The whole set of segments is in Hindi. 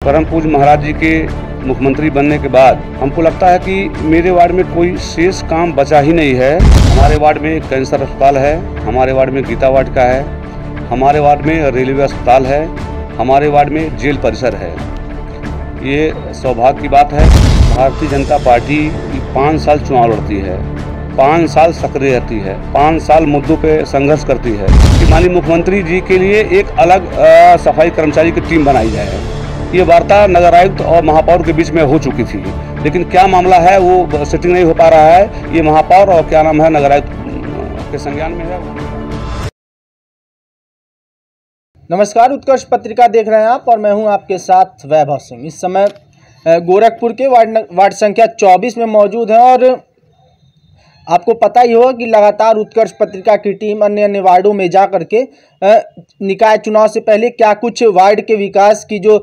परम पूज्य महाराज जी के मुख्यमंत्री बनने के बाद हमको लगता है कि मेरे वार्ड में कोई शेष काम बचा ही नहीं है। हमारे वार्ड में कैंसर अस्पताल है, हमारे वार्ड में गीता वार्ड का है, हमारे वार्ड में रेलवे अस्पताल है, हमारे वार्ड में जेल परिसर है। ये सौभाग्य की बात है। भारतीय जनता पार्टी 5 साल चुनाव लड़ती है, 5 साल सक्रिय रहती है, 5 साल मुद्दों पे संघर्ष करती है कि माननीय मुख्यमंत्री जी के लिए एक अलग सफाई कर्मचारी की टीम बनाई जाए। ये वार्ता नगर आयुक्त और महापौर के बीच में हो चुकी थी, लेकिन क्या मामला है वो सेटिंग नहीं हो पा रहा है। ये महापौर और क्या नाम है नगर आयुक्त के संज्ञान में है। नमस्कार, उत्कर्ष पत्रिका देख रहे हैं आप और मैं हूं आपके साथ वैभव सिंह। इस समय गोरखपुर के वार्ड संख्या 24 में मौजूद है और आपको पता ही होगा कि लगातार उत्कर्ष पत्रिका की टीम अन्य वार्डों में जा करके निकाय चुनाव से पहले क्या कुछ वार्ड के विकास की जो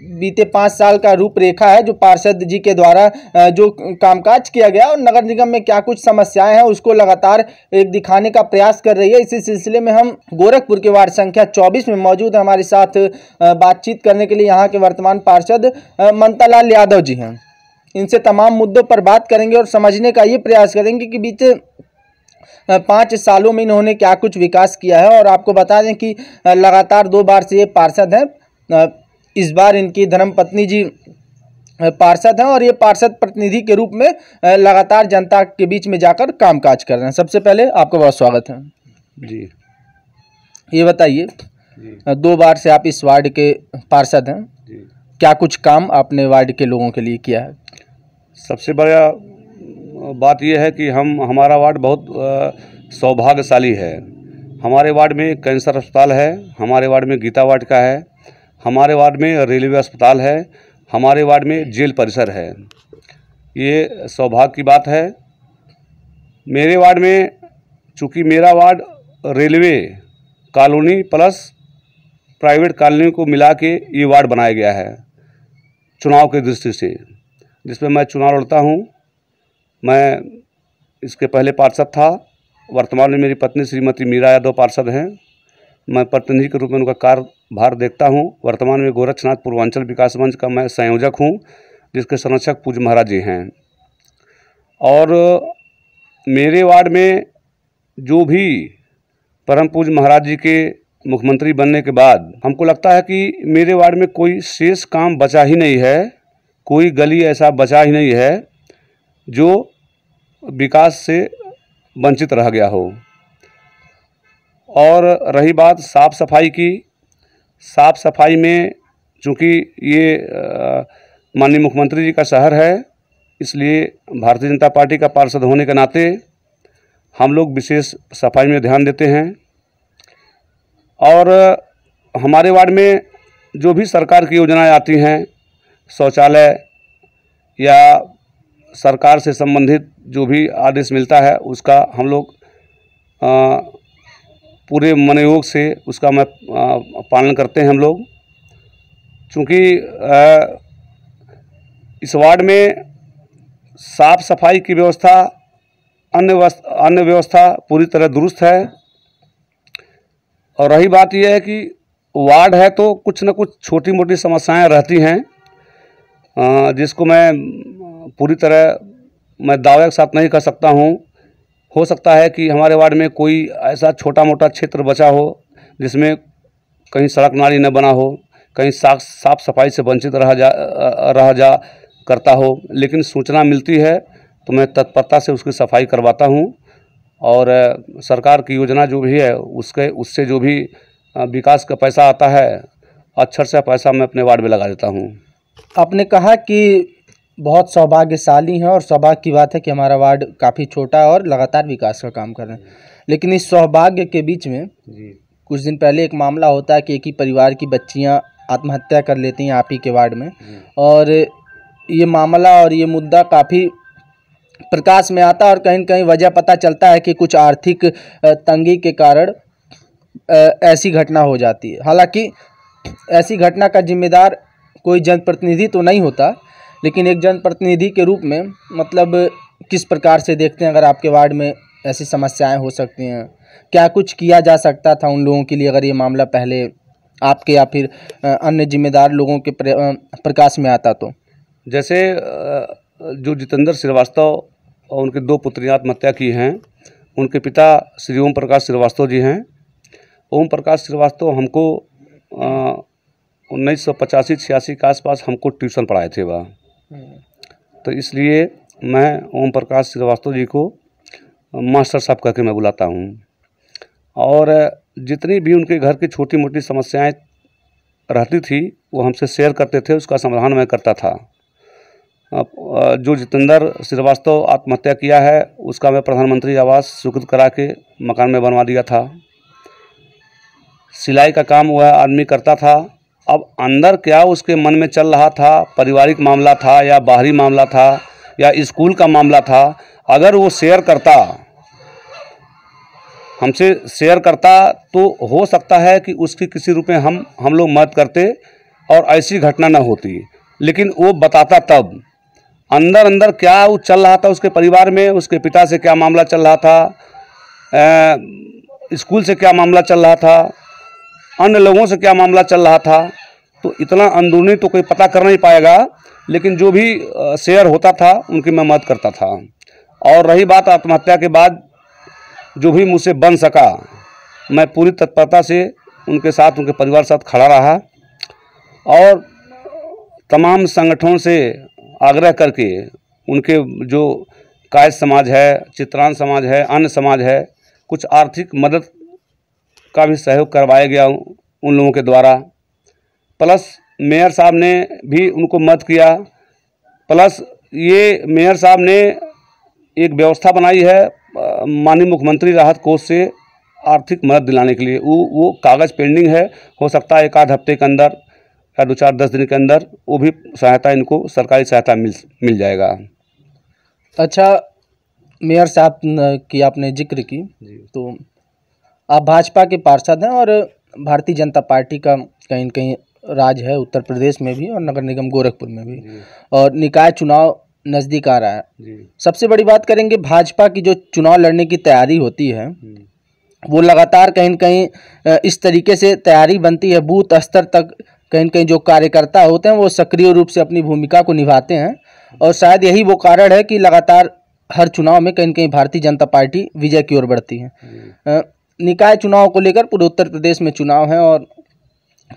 बीते 5 साल का रूपरेखा है, जो पार्षद जी के द्वारा जो कामकाज किया गया और नगर निगम में क्या कुछ समस्याएं हैं, उसको लगातार एक दिखाने का प्रयास कर रही है। इसी सिलसिले में हम गोरखपुर के वार्ड संख्या 24 में मौजूद हैं। हमारे साथ बातचीत करने के लिए यहाँ के वर्तमान पार्षद ममता लाल यादव जी हैं। इनसे तमाम मुद्दों पर बात करेंगे और समझने का ये प्रयास करेंगे कि बीते 5 सालों में इन्होंने क्या कुछ विकास किया है। और आपको बता दें कि लगातार 2 बार से ये पार्षद हैं। इस बार इनकी धर्मपत्नी जी पार्षद हैं और ये पार्षद प्रतिनिधि के रूप में लगातार जनता के बीच में जाकर कामकाज कर रहे हैं। सबसे पहले आपका बहुत स्वागत है जी। ये बताइए, 2 बार से आप इस वार्ड के पार्षद हैं जी। क्या कुछ काम आपने वार्ड के लोगों के लिए किया है? सबसे बड़ा बात यह है कि हमारा वार्ड बहुत सौभाग्यशाली है। हमारे वार्ड में कैंसर अस्पताल है, हमारे वार्ड में गीता वार्ड का है, हमारे वार्ड में रेलवे अस्पताल है, हमारे वार्ड में जेल परिसर है। ये सौभाग्य की बात है। मेरे वार्ड में, चूँकि मेरा ward railway colony plus private colony को मिला के ये वार्ड बनाया गया है चुनाव की दृष्टि से, जिसमें मैं चुनाव लड़ता हूँ। मैं इसके पहले पार्षद था। वर्तमान में मेरी पत्नी श्रीमती मीरा यादव पार्षद हैं। मैं प्रतिनिधि के रूप में उनका कार्यभार देखता हूँ। वर्तमान में गोरक्षनाथ पूर्वांचल विकास मंच का मैं संयोजक हूँ, जिसके संरक्षक पूज्य महाराज जी हैं। और मेरे वार्ड में जो भी परम पूज्य महाराज जी के मुख्यमंत्री बनने के बाद हमको लगता है कि मेरे वार्ड में कोई शेष काम बचा ही नहीं है, कोई गली ऐसा बचा ही नहीं है जो विकास से वंचित रह गया हो। और रही बात साफ़ सफाई की, साफ़ सफाई में चूँकि ये माननीय मुख्यमंत्री जी का शहर है, इसलिए भारतीय जनता पार्टी का पार्षद होने के नाते हम लोग विशेष सफाई में ध्यान देते हैं। और हमारे वार्ड में जो भी सरकार की योजनाएं आती हैं, शौचालय या सरकार से संबंधित जो भी आदेश मिलता है, उसका हम लोग पूरे मनोयोग से उसका पालन करते हैं हम लोग। चूँकि इस वार्ड में साफ़ सफाई की व्यवस्था, अन्य व्यवस्था पूरी तरह दुरुस्त है। और रही बात यह है कि वार्ड है तो कुछ न कुछ छोटी मोटी समस्याएं रहती हैं, जिसको मैं पूरी तरह दावे के साथ नहीं कर सकता हूं। हो सकता है कि हमारे वार्ड में कोई ऐसा छोटा मोटा क्षेत्र बचा हो जिसमें कहीं सड़क नाली न बना हो, कहीं साफ सफाई से वंचित रह जा करता हो, लेकिन सूचना मिलती है तो मैं तत्परता से उसकी सफाई करवाता हूं। और सरकार की योजना जो भी है उससे जो भी विकास का पैसा आता है, अक्षर से पैसा मैं अपने वार्ड में लगा देता हूं। आपने कहा कि बहुत सौभाग्यशाली हैं और सौभाग्य की बात है कि हमारा वार्ड काफ़ी छोटा है और लगातार विकास का काम कर रहे हैं, लेकिन इस सौभाग्य के बीच में कुछ दिन पहले एक मामला होता है कि एक ही परिवार की बच्चियां आत्महत्या कर लेती हैं आप ही के वार्ड में। और ये मामला और ये मुद्दा काफ़ी प्रकाश में आता है और कहीं न कहीं वजह पता चलता है कि कुछ आर्थिक तंगी के कारण ऐसी घटना हो जाती है। हालांकि ऐसी घटना का जिम्मेदार कोई जनप्रतिनिधि तो नहीं होता, लेकिन एक जनप्रतिनिधि के रूप में मतलब किस प्रकार से देखते हैं अगर आपके वार्ड में ऐसी समस्याएं हो सकती हैं? क्या कुछ किया जा सकता था उन लोगों के लिए अगर ये मामला पहले आपके या फिर अन्य जिम्मेदार लोगों के प्रकाश में आता तो? जैसे जो जितेंद्र श्रीवास्तव और उनके 2 पुत्रियां आत्महत्या की हैं, उनके पिता श्री ओम प्रकाश श्रीवास्तव जी हैं। ओम प्रकाश श्रीवास्तव हमको 1985-86 के आसपास हमको ट्यूशन पढ़ाए थे वह। तो इसलिए मैं ओम प्रकाश श्रीवास्तव जी को मास्टर साहब करके मैं बुलाता हूँ। और जितनी भी उनके घर की छोटी मोटी समस्याएं रहती थी वो हमसे शेयर करते थे, उसका समाधान मैं करता था। जो जितेंद्र श्रीवास्तव आत्महत्या किया है उसका मैं प्रधानमंत्री आवास स्वीकृत करा के मकान में बनवा दिया था। सिलाई का काम वह आदमी करता था। अब अंदर क्या उसके मन में चल रहा था, पारिवारिक मामला था या बाहरी मामला था या स्कूल का मामला था, अगर वो शेयर करता, हमसे शेयर करता, तो हो सकता है कि उसकी किसी रूप में हम लोग मदद करते और ऐसी घटना न होती। लेकिन वो बताता तब अंदर अंदर क्या वो चल रहा था उसके परिवार में, उसके पिता से क्या मामला चल रहा था, स्कूल से क्या मामला चल रहा था, अन्य लोगों से क्या मामला चल रहा था। तो इतना अंदरूनी तो कोई पता कर नहीं पाएगा, लेकिन जो भी शेयर होता था उनकी मैं मदद करता था। और रही बात आत्महत्या के बाद जो भी मुझसे बन सका, मैं पूरी तत्परता से उनके साथ, उनके परिवार के साथ खड़ा रहा और तमाम संगठनों से आग्रह करके उनके जो कायस्थ समाज है, चित्रांन समाज है, अन्य समाज है, कुछ आर्थिक मदद का भी सहयोग करवाया गया उन लोगों के द्वारा। प्लस मेयर साहब ने भी उनको मदद किया। प्लस ये मेयर साहब ने एक व्यवस्था बनाई है माननीय मुख्यमंत्री राहत कोष से आर्थिक मदद दिलाने के लिए। वो कागज़ पेंडिंग है, हो सकता है 1 आध हफ्ते के अंदर या 2-4-10 दिन के अंदर वो भी सहायता, इनको सरकारी सहायता मिल जाएगा। अच्छा, मेयर साहब की आपने जिक्र की, तो आप भाजपा के पार्षद हैं और भारतीय जनता पार्टी का कहीं न कहीं राज है उत्तर प्रदेश में भी और नगर निगम गोरखपुर में भी, और निकाय चुनाव नज़दीक आ रहा है। सबसे बड़ी बात करेंगे, भाजपा की जो चुनाव लड़ने की तैयारी होती है वो लगातार कहीं न कहीं इस तरीके से तैयारी बनती है, बूथ स्तर तक कहीं न कहीं जो कार्यकर्ता होते हैं वो सक्रिय रूप से अपनी भूमिका को निभाते हैं। और शायद यही वो कारण है कि लगातार हर चुनाव में कहीं न कहीं भारतीय जनता पार्टी विजय की ओर बढ़ती है। निकाय चुनाव को लेकर पूरे उत्तर प्रदेश में चुनाव हैं और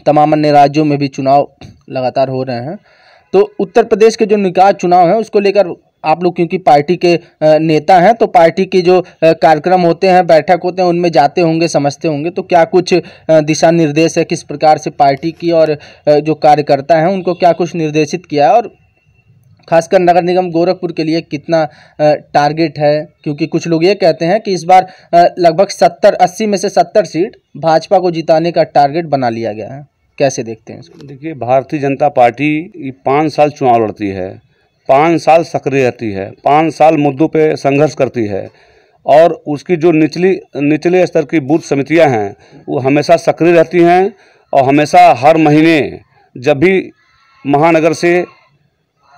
तमाम अन्य राज्यों में भी चुनाव लगातार हो रहे हैं। तो उत्तर प्रदेश के जो निकाय चुनाव हैं उसको लेकर आप लोग, क्योंकि पार्टी के नेता हैं, तो पार्टी के जो कार्यक्रम होते हैं, बैठक होते हैं, उनमें जाते होंगे, समझते होंगे, तो क्या कुछ दिशा निर्देश है, किस प्रकार से पार्टी की और जो कार्यकर्ता हैं उनको क्या कुछ निर्देशित किया है, और खासकर नगर निगम गोरखपुर के लिए कितना टारगेट है? क्योंकि कुछ लोग ये कहते हैं कि इस बार लगभग 80 में से 70 सीट भाजपा को जिताने का टारगेट बना लिया गया है। कैसे देखते हैं इसको? देखिए, भारतीय जनता पार्टी 5 साल चुनाव लड़ती है, 5 साल सक्रिय रहती है, 5 साल मुद्दों पे संघर्ष करती है, और उसकी जो निचले स्तर की बूथ समितियां हैं वो हमेशा सक्रिय रहती हैं। और हमेशा हर महीने जब भी महानगर से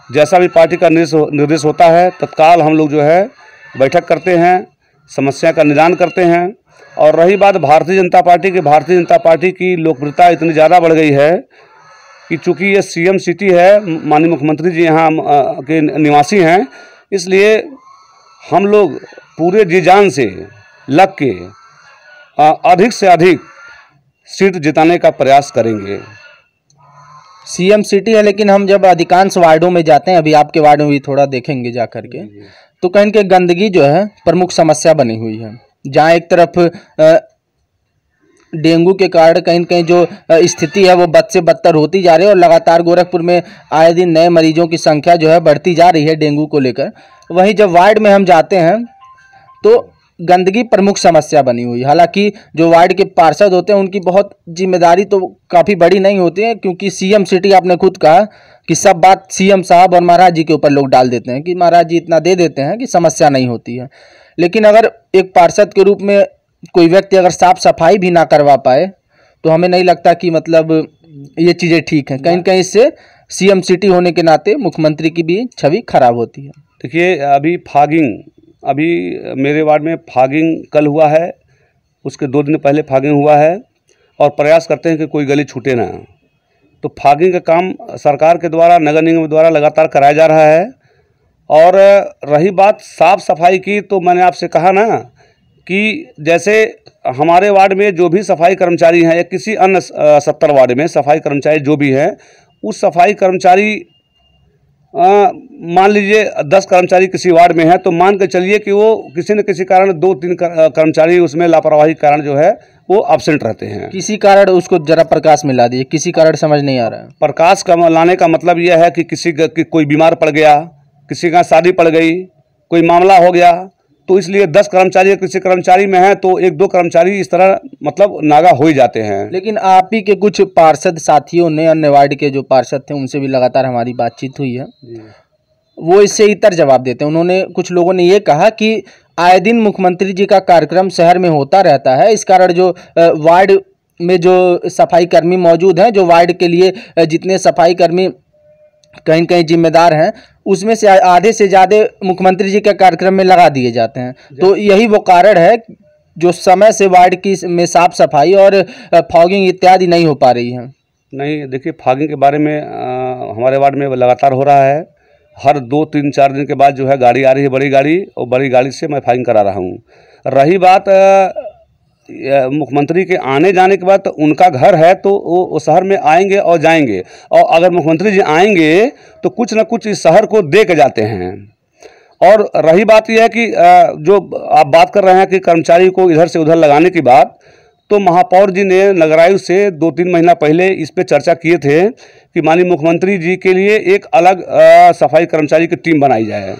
जैसा भी पार्टी का निर्देश होता है, तत्काल हम लोग जो है बैठक करते हैं, समस्या का निदान करते हैं। और रही बात भारतीय जनता पार्टी की लोकप्रियता इतनी ज़्यादा बढ़ गई है कि चूँकि ये सीएम सिटी है, माननीय मुख्यमंत्री जी यहाँ के निवासी हैं, इसलिए हम लोग पूरे जी जान से लग के अधिक से अधिक सीट जिताने का प्रयास करेंगे। सीएम सिटी है, लेकिन हम जब अधिकांश वार्डों में जाते हैं, अभी आपके वार्ड में भी थोड़ा देखेंगे जा करके, तो कहीं के गंदगी जो है प्रमुख समस्या बनी हुई है। जहाँ एक तरफ डेंगू के कारण कहीं न कहीं जो स्थिति है वो बद से बदतर होती जा रही है और लगातार गोरखपुर में आए दिन नए मरीजों की संख्या जो है बढ़ती जा रही है डेंगू को लेकर। वहीं जब वार्ड में हम जाते हैं तो गंदगी प्रमुख समस्या बनी हुई। हालांकि जो वार्ड के पार्षद होते हैं उनकी बहुत जिम्मेदारी तो काफ़ी बड़ी नहीं होती है, क्योंकि सीएम सिटी आपने खुद कहा कि सब बात सीएम साहब और महाराज जी के ऊपर लोग डाल देते हैं कि महाराज जी इतना दे देते हैं कि समस्या नहीं होती है। लेकिन अगर एक पार्षद के रूप में कोई व्यक्ति अगर साफ सफाई भी ना करवा पाए तो हमें नहीं लगता कि मतलब ये चीज़ें ठीक हैं। कहीं न कहीं इससे सीएम सिटी होने के नाते मुख्यमंत्री की भी छवि खराब होती है। देखिए, अभी मेरे वार्ड में फॉगिंग कल हुआ है, उसके 2 दिन पहले फॉगिंग हुआ है, और प्रयास करते हैं कि कोई गली छूटे ना। तो फॉगिंग का काम सरकार के द्वारा, नगर निगम द्वारा लगातार कराया जा रहा है। और रही बात साफ़ सफाई की, तो मैंने आपसे कहा ना कि जैसे हमारे वार्ड में जो भी सफाई कर्मचारी हैं या किसी अन्य 70 वार्ड में सफाई कर्मचारी जो भी हैं, उस सफाई कर्मचारी मान लीजिए 10 कर्मचारी किसी वार्ड में है, तो मान के चलिए कि वो किसी न किसी कारण 2-3 कर्मचारी उसमें लापरवाही के कारण जो है वो एब्सेंट रहते हैं। किसी कारण उसको जरा प्रकाश में ला दीजिए, किसी कारण समझ नहीं आ रहा है। प्रकाश का लाने का मतलब यह है कि किसी का कोई बीमार पड़ गया, किसी का शादी पड़ गई, कोई मामला हो गया, तो इसलिए 10 कर्मचारी किसी कर्मचारी में है तो 1-2 कर्मचारी इस तरह मतलब नागा हो ही जाते हैं। लेकिन आप ही के कुछ पार्षद साथियों ने, अन्य वार्ड के जो पार्षद थे, उनसे भी लगातार हमारी बातचीत हुई है, वो इससे इतर जवाब देते हैं। उन्होंने, कुछ लोगों ने ये कहा कि आए दिन मुख्यमंत्री जी का कार्यक्रम शहर में होता रहता है, इस कारण जो वार्ड में जो सफाई कर्मी मौजूद हैं, जो वार्ड के लिए जितने सफाई कर्मी कहीं कहीं जिम्मेदार हैं, उसमें से आधे से ज़्यादा मुख्यमंत्री जी के कार्यक्रम में लगा दिए जाते हैं। तो यही वो कारण है जो समय से वार्ड की में साफ सफाई और फॉगिंग इत्यादि नहीं हो पा रही है। नहीं, देखिए फॉगिंग के बारे में हमारे वार्ड में लगातार हो रहा है। हर 2-3-4 दिन के बाद जो है गाड़ी आ रही है, बड़ी गाड़ी, और बड़ी गाड़ी से मैं फॉगिंग करा रहा हूँ। रही बात मुख्यमंत्री के आने जाने के बाद, तो उनका घर है तो वो शहर में आएंगे और जाएंगे, और अगर मुख्यमंत्री जी आएंगे तो कुछ ना कुछ इस शहर को दे के जाते हैं। और रही बात यह है कि जो आप बात कर रहे हैं कि कर्मचारी को इधर से उधर लगाने की बात, तो महापौर जी ने नगरायुक्त से 2-3 महीना पहले इस पे चर्चा किए थे कि माननीय मुख्यमंत्री जी के लिए एक अलग सफाई कर्मचारी की टीम बनाई जाए।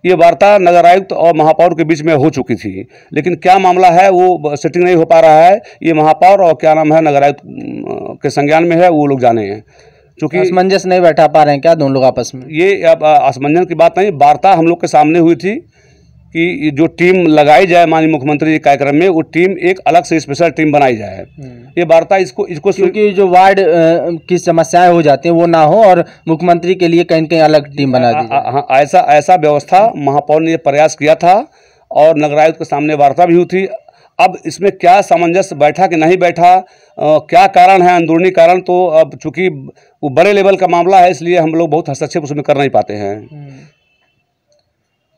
ये वार्ता नगर आयुक्त और महापौर के बीच में हो चुकी थी, लेकिन क्या मामला है वो सेटिंग नहीं हो पा रहा है। ये महापौर और क्या नाम है नगर आयुक्त के संज्ञान में है, वो लोग जाने हैं। चूँकि असमंजस नहीं बैठा पा रहे हैं क्या दोनों लोग आपस में? ये अब असमंजस की बात नहीं, वार्ता हम लोग के सामने हुई थी कि जो टीम लगाई जाए माननीय मुख्यमंत्री जी कार्यक्रम में, वो टीम एक अलग से स्पेशल टीम बनाई जाए। ये वार्ता इसको क्योंकि जो वार्ड की समस्याएं हो जाती हैं वो ना हो, और मुख्यमंत्री के लिए कहीं कहीं अलग टीम बना दी जाए। हाँ, ऐसा व्यवस्था महापौर ने प्रयास किया था और नगर आयुक्त के सामने वार्ता भी हुई थी। अब इसमें क्या सामंजस्य बैठा कि नहीं बैठा, क्या कारण है, अंदरूनी कारण, तो अब चूंकि वो बड़े लेवल का मामला है, इसलिए हम लोग बहुत हस्तक्षेप उसमें कर नहीं पाते हैं।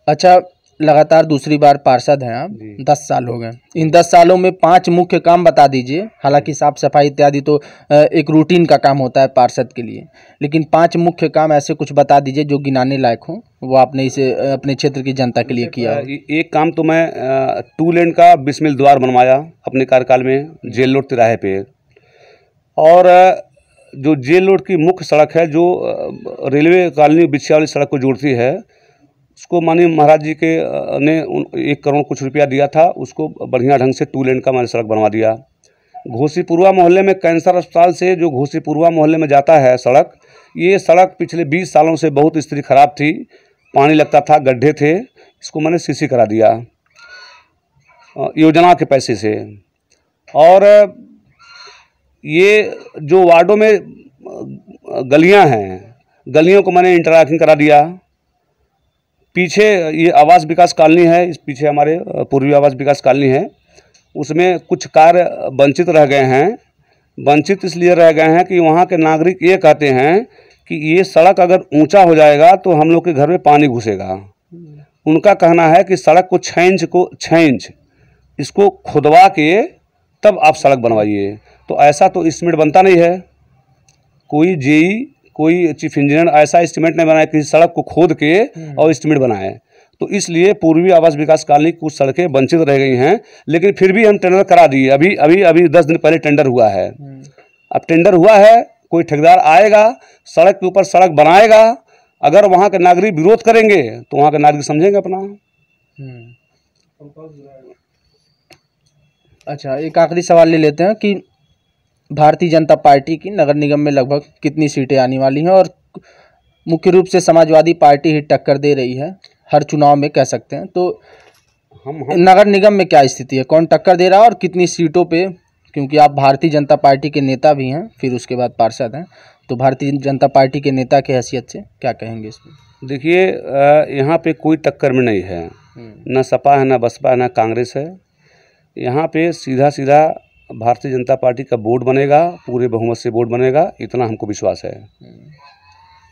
अच्छा, लगातार दूसरी बार पार्षद हैं आप, 10 साल हो गए। इन 10 सालों में 5 मुख्य काम बता दीजिए। हालांकि साफ सफाई इत्यादि तो एक रूटीन का काम होता है पार्षद के लिए, लेकिन 5 मुख्य काम ऐसे कुछ बता दीजिए जो गिनाने लायक हो, वो आपने इसे अपने क्षेत्र की जनता के लिए किया हो। एक काम तो मैं 2 लेन का बिस्मिल द्वार बनवाया अपने कार्यकाल में जेल रोड तिराहे पे। और जो जेल रोड की मुख्य सड़क है, जो रेलवे कॉलोनी बिछिया वाली सड़क को जोड़ती है, उसको माननीय महाराज जी के ने 1 करोड़ कुछ रुपया दिया था, उसको बढ़िया ढंग से 2 लेन का मैंने सड़क बनवा दिया। घोसीपुरवा मोहल्ले में कैंसर अस्पताल से जो घोसीपुरवा मोहल्ले में जाता है सड़क, ये सड़क पिछले 20 सालों से बहुत स्थिति खराब थी, पानी लगता था, गड्ढे थे, इसको मैंने सीसी करा दिया योजना के पैसे से। और ये जो वार्डों में गलियां हैं, गलियों को मैंने इंटरलॉकिंग करा दिया। पीछे ये आवास विकास कॉलोनी है, इस पीछे हमारे पूर्वी आवास विकास कॉलोनी है, उसमें कुछ कार्य वंचित रह गए हैं। वंचित इसलिए रह गए हैं कि वहाँ के नागरिक ये कहते हैं कि ये सड़क अगर ऊंचा हो जाएगा तो हम लोग के घर में पानी घुसेगा। उनका कहना है कि सड़क को 6 इंच इसको खुदवा के तब आप सड़क बनवाइए। तो ऐसा तो एस्टीमेट बनता नहीं है, कोई जेई, कोई चीफ इंजीनियर ऐसा एस्टीमेट नहीं बनाए कि सड़क को खोद के और एस्टीमेट बनाए। तो इसलिए पूर्वी आवास विकास कॉलोनी कुछ सड़कें वंचित रह गई हैं, लेकिन फिर भी हम टेंडर करा दिए। अभी 10 दिन पहले टेंडर हुआ है। अब टेंडर हुआ है, कोई ठेकेदार आएगा, सड़क के ऊपर सड़क बनाएगा। अगर वहाँ के नागरिक विरोध करेंगे तो वहाँ के नागरिक समझेंगे अपना। अच्छा, एक आखिरी सवाल ले लेते हैं कि भारतीय जनता पार्टी की नगर निगम में लगभग कितनी सीटें आने वाली हैं, और मुख्य रूप से समाजवादी पार्टी ही टक्कर दे रही है हर चुनाव में, कह सकते हैं। तो हम नगर निगम में क्या स्थिति है, कौन टक्कर दे रहा है और कितनी सीटों पे? क्योंकि आप भारतीय जनता पार्टी के नेता भी हैं, फिर उसके बाद पार्षद हैं, तो भारतीय जनता पार्टी के नेता की हैसियत से क्या कहेंगे इसमें? देखिए, यहाँ पे कोई टक्कर में नहीं है, न सपा है, न बसपा है, न कांग्रेस है। यहाँ पे सीधा भारतीय जनता पार्टी का बोर्ड बनेगा, पूरे बहुमत से बोर्ड बनेगा, इतना हमको विश्वास है।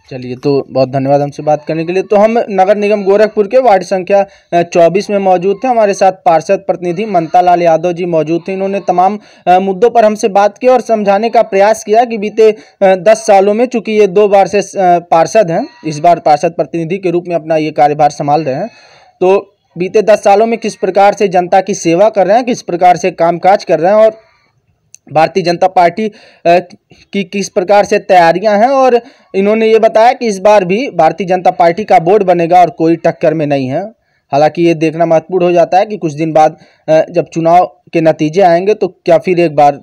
चलिए, तो बहुत धन्यवाद हमसे बात करने के लिए। तो हम नगर निगम गोरखपुर के वार्ड संख्या 24 में मौजूद थे। हमारे साथ पार्षद प्रतिनिधि ममता लाल यादव जी मौजूद थे। इन्होंने तमाम मुद्दों पर हमसे बात की और समझाने का प्रयास किया कि बीते 10 सालों में, चूंकि ये 2 बार से पार्षद हैं, इस बार पार्षद प्रतिनिधि के रूप में अपना ये कार्यभार संभाल रहे हैं, तो बीते 10 सालों में किस प्रकार से जनता की सेवा कर रहे हैं, किस प्रकार से कामकाज कर रहे हैं और भारतीय जनता पार्टी की किस प्रकार से तैयारियां हैं। और इन्होंने ये बताया कि इस बार भी भारतीय जनता पार्टी का बोर्ड बनेगा और कोई टक्कर में नहीं है। हालांकि ये देखना महत्वपूर्ण हो जाता है कि कुछ दिन बाद जब चुनाव के नतीजे आएंगे तो क्या फिर एक बार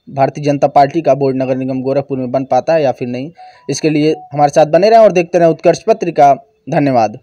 भारतीय जनता पार्टी का बोर्ड नगर निगम गोरखपुर में बन पाता है या फिर नहीं। इसके लिए हमारे साथ बने रहें और देखते रहें उत्कर्ष पत्रिका। धन्यवाद।